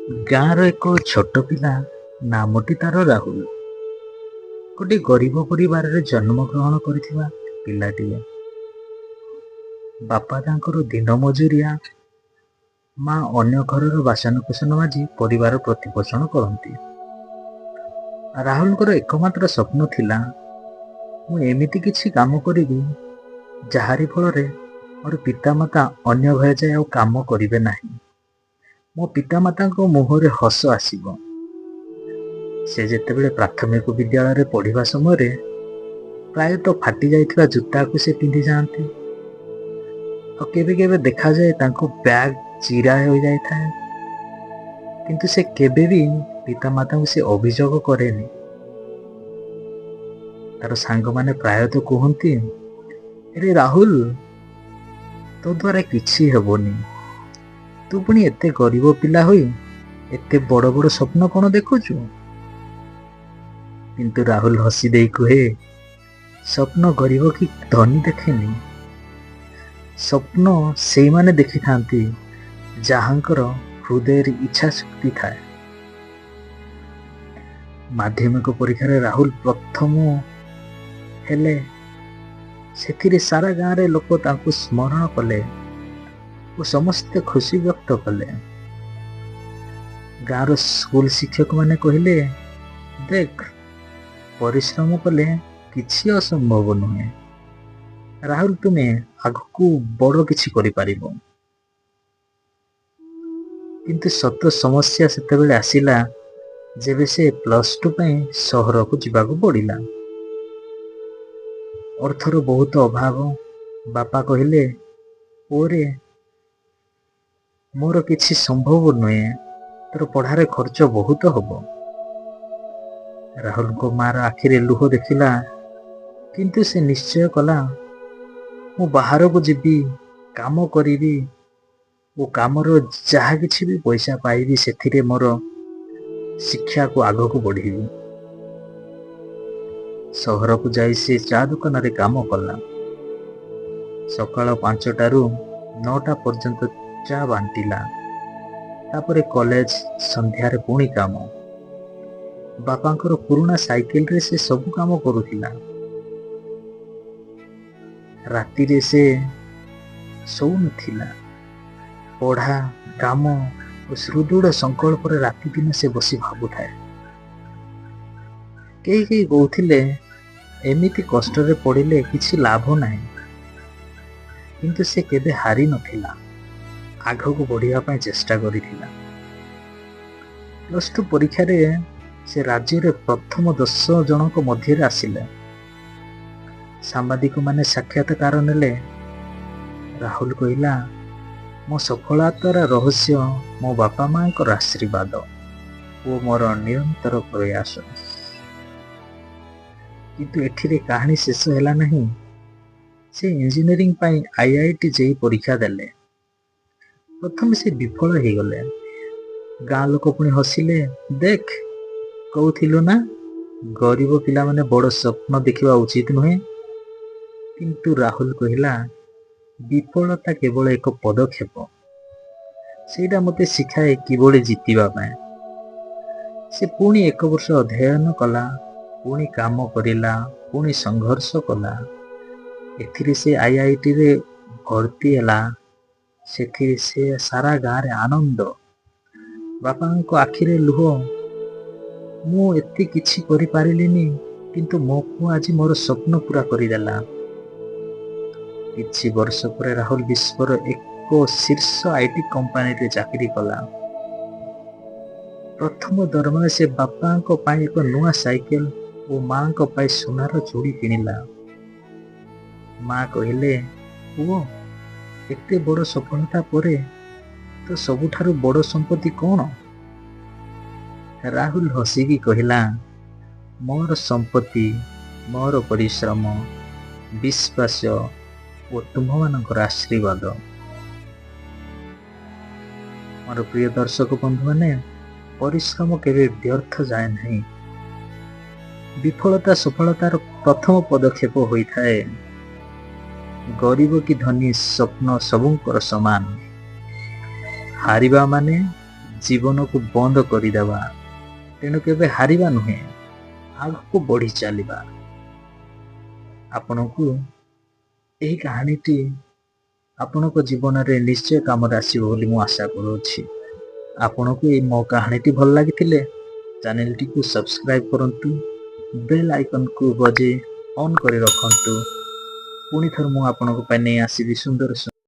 ଗାଁର ଏକ ଛୋଟ ପିଲା, ନାମଟି ତାର ରାହୁଲ। ଗୋଟିଏ ଗରିବ ପରିବାରରେ ଜନ୍ମଗ୍ରହଣ କରିଥିବା ପିଲାଟିଏ। ବାପା ତାଙ୍କର ଦିନ ମଜୁରିଆ, ମା ଅନ୍ୟ ଘରର ବାସନକୁସନ ମାଜି ପରିବାର ପ୍ରତିପୋଷଣ କରନ୍ତି। ରାହୁଲଙ୍କର ଏକମାତ୍ର ସ୍ୱପ୍ନ ଥିଲା, ମୁଁ ଏମିତି କିଛି କାମ କରିବି ଯାହାରି ଫଳରେ ମୋର ପିତାମାତା ଅନ୍ୟ ଘରେ ଯାଇ ଆଉ କାମ କରିବେ ନାହିଁ। ମୋ ପିତାମାତାଙ୍କ ମୁହଁରେ ହସ ଆସିବ। ସେ ଯେତେବେଳେ ପ୍ରାଥମିକ ବିଦ୍ୟାଳୟରେ ପଢ଼ିବା ସମୟରେ ପ୍ରାୟତଃ ଫାଟି ଯାଇଥିବା ଜୋତାକୁ ସେ ପିନ୍ଧି ଯାଆନ୍ତି, ଆଉ କେବେ କେବେ ଦେଖାଯାଏ ତାଙ୍କ ବ୍ୟାଗ ଚିରା ହୋଇଯାଇଥାଏ। କିନ୍ତୁ ସେ କେବେ ବି ପିତାମାତାଙ୍କୁ ସେ ଅଭିଯୋଗ କରେନି। ତାର ସାଙ୍ଗମାନେ ପ୍ରାୟତଃ କୁହନ୍ତି, ଆରେ ରାହୁଲ, ତୋ ଦ୍ୱାରା କିଛି ହେବନି, ତୁ ପୁଣି ଏତେ ଗରିବ ପିଲା ହୋଇ ଏତେ ବଡ଼ ବଡ଼ ସ୍ୱପ୍ନ କ'ଣ ଦେଖୁଛୁ? କିନ୍ତୁ ରାହୁଲ ହସି ଦେଇ କୁହେ, ସ୍ୱପ୍ନ ଗରିବ କି ଧନୀ ଦେଖେନି, ସ୍ୱପ୍ନ ସେଇମାନେ ଦେଖିଥାନ୍ତି ଯାହାଙ୍କର ହୃଦୟରେ ଇଚ୍ଛା ଶକ୍ତି ଥାଏ। ମାଧ୍ୟମିକ ପରୀକ୍ଷାରେ ରାହୁଲ ପ୍ରଥମ ହେଲେ। ସେଥିରେ ସାରା ଗାଁରେ ଲୋକ ତାଙ୍କୁ ସ୍ମରଣ କଲେ ଓ ସମସ୍ତେ ଖୁସି ବ୍ୟକ୍ତ କଲେ। ଗାଁର ସ୍କୁଲ ଶିକ୍ଷକମାନେ କହିଲେ, ଦେଖ, ପରିଶ୍ରମ କଲେ କିଛି ଅସମ୍ଭବ ନୁହେଁ। ରାହୁଲ, ତୁମେ ଆଗକୁ ବଡ଼ କିଛି କରିପାରିବ। କିନ୍ତୁ ସତ ସମସ୍ୟା ସେତେବେଳେ ଆସିଲା ଯେବେ ସେ +2 ପାଇଁ ସହରକୁ ଯିବାକୁ ପଡ଼ିଲା। ଅର୍ଥର ବହୁତ ଅଭାବ। ବାପା କହିଲେ, ପୁଅରେ, ମୋର କିଛି ସମ୍ଭବ ନୁହେଁ, ତୋର ପଢ଼ାରେ ଖର୍ଚ୍ଚ ବହୁତ ହବ। ରାହୁଲଙ୍କ ମାର ଆଖିରେ ଲୁହ ଦେଖିଲା, କିନ୍ତୁ ସେ ନିଶ୍ଚୟ କଲା, ମୁଁ ବାହାରକୁ ଯିବି, କାମ କରିବି ଓ କାମର ଯାହା କିଛି ବି ପଇସା ପାଇବି ସେଥିରେ ମୋର ଶିକ୍ଷାକୁ ଆଗକୁ ବଢ଼େଇବି। ସହରକୁ ଯାଇ ସେ ଚା ଦୋକାନରେ କାମ କଲା। ସକାଳ 5ଟାରୁ 9ଟା ପର୍ଯ୍ୟନ୍ତ ଚା ବାଣ୍ଟିଲା। ତାପରେ କଲେଜ, ସନ୍ଧ୍ୟାରେ ପୁଣି କାମ। ବାପାଙ୍କର ପୁରୁଣା ସାଇକେଲରେ ସେ ସବୁ କାମ କରୁଥିଲା। ରାତିରେ ସେ ଶୋଉନଥିଲା। ପଢ଼ା, କାମ ଓ ସୁଦୃଢ଼ ସଂକଳ୍ପରେ ରାତିଦିନ ସେ ବସି ଭାବୁଥାଏ। କେହି କେହି କହୁଥିଲେ, ଏମିତି କଷ୍ଟରେ ପଡ଼ିଲେ କିଛି ଲାଭ ନାହିଁ। କିନ୍ତୁ ସେ କେବେ ହାରି ନଥିଲା, ଆଗକୁ ବଢ଼ିବା ପାଇଁ ଚେଷ୍ଟା କରିଥିଲା। +2 ପରୀକ୍ଷାରେ ସେ ରାଜ୍ୟରେ ପ୍ରଥମ 10 ଜଣଙ୍କ ମଧ୍ୟରେ ଆସିଲେ। ସାମ୍ବାଦିକମାନେ ସାକ୍ଷାତକାର ନେଲେ। ରାହୁଲ କହିଲା, ମୋ ସଫଳତାର ରହସ୍ୟ ମୋ ବାପା ମାଙ୍କର ଆଶୀର୍ବାଦ ଓ ମୋର ନିରନ୍ତର ପ୍ରୟାସ। କିନ୍ତୁ ଏଠିରେ କାହାଣୀ ଶେଷ ହେଲା ନାହିଁ। ସେ ଇଞ୍ଜିନିୟରିଂ ପାଇଁ IIT JEE ପରୀକ୍ଷା ଦେଲେ। ପ୍ରଥମେ ସେ ବିଫଳ ହେଇଗଲେ। ଗାଁ ଲୋକ ପୁଣି ହସିଲେ, ଦେଖ, କହୁଥିଲୁ ନା, ଗରିବ ପିଲାମାନେ ବଡ଼ ସ୍ୱପ୍ନ ଦେଖିବା ଉଚିତ ନୁହେଁ। କିନ୍ତୁ ରାହୁଲ କହିଲା, ବିଫଳତା କେବଳ ଏକ ପଦକ୍ଷେପ, ସେଇଟା ମୋତେ ଶିଖାଏ କିଭଳି ଜିତିବା ପାଇଁ। ସେ ପୁଣି 1 ବର୍ଷ ଅଧ୍ୟୟନ କଲା, ପୁଣି କାମ କରିଲା, ପୁଣି ସଂଘର୍ଷ କଲା। ଏଥିରେ ସେ IITରେ ଭର୍ତ୍ତି ହେଲା। ସେଥିରେ ସେ ସାରା ଗାଁରେ ଆନନ୍ଦ। ବାପାଙ୍କ ଆଖିରେ ଲୁହ। ମୁଁ ଏତେ କିଛି କରିପାରିଲିନି, କିନ୍ତୁ ମୋ ପୁଅ ଆଜି ମୋର ସ୍ୱପ୍ନ ପୁରା କରିଦେଲା। କିଛି ବର୍ଷ ପରେ ରାହୁଲ ବିଶ୍ୱର ଏକ ଶୀର୍ଷ IT କମ୍ପାନୀରେ ଚାକିରି କଲା। ପ୍ରଥମ ଦରମାରେ ସେ ବାପାଙ୍କ ପାଇଁ ଏକ ନୂଆ ସାଇକେଲ ଓ ମାଙ୍କ ପାଇଁ ସୁନାର ଚୁଡ଼ି କିଣିଲା। ମା କହିଲେ, ପୁଅ, ଏତେ ବଡ଼ ସଫଳତା ପରେ ତ ସବୁଠାରୁ ବଡ଼ ସମ୍ପତ୍ତି କ'ଣ? ରାହୁଲ ହସିକି କହିଲା, ମୋର ସମ୍ପତ୍ତି ମୋର ପରିଶ୍ରମ, ବିଶ୍ୱାସ ଓ ତୁମମାନଙ୍କର ଆଶୀର୍ବାଦ। ମୋର ପ୍ରିୟ ଦର୍ଶକ ବନ୍ଧୁମାନେ, ପରିଶ୍ରମ କେବେ ବ୍ୟର୍ଥ ଯାଏ ନାହିଁ। ବିଫଳତା ସଫଳତାର ପ୍ରଥମ ପଦକ୍ଷେପ ହୋଇଥାଏ। ଗରିବ କି ଧନୀ, ସ୍ୱପ୍ନ ସବୁଙ୍କର ସମାନ। ହାରିବା ମାନେ ଜୀବନକୁ ବନ୍ଦ କରିଦେବା। ତେଣୁ କେବେ ହାରିବା ନୁହେଁ, ଆଗକୁ ବଢି ଚାଲିବା। ଆପଣଙ୍କୁ ଏହି କାହାଣୀଟି ଆପଣଙ୍କ ଜୀବନରେ ନିଶ୍ଚୟ କାମରେ ଆସିବ ବୋଲି ମୁଁ ଆଶା କରୁଅଛି। ଆପଣଙ୍କୁ ଏହି ମୋ କାହାଣୀଟି ଭଲ ଲାଗିଥିଲେ ଚ୍ୟାନେଲଟିକୁ ସବସ୍କ୍ରାଇବ କରନ୍ତୁ, ବେଲ୍ ଆଇକନକୁ ବଜେଇ ଅନ୍ କରି ରଖନ୍ତୁ। ପୁଣି ଥରେ ମୁଁ ଆପଣଙ୍କ ପାଇଁ ନେଇ ଆସିବି ସୁନ୍ଦର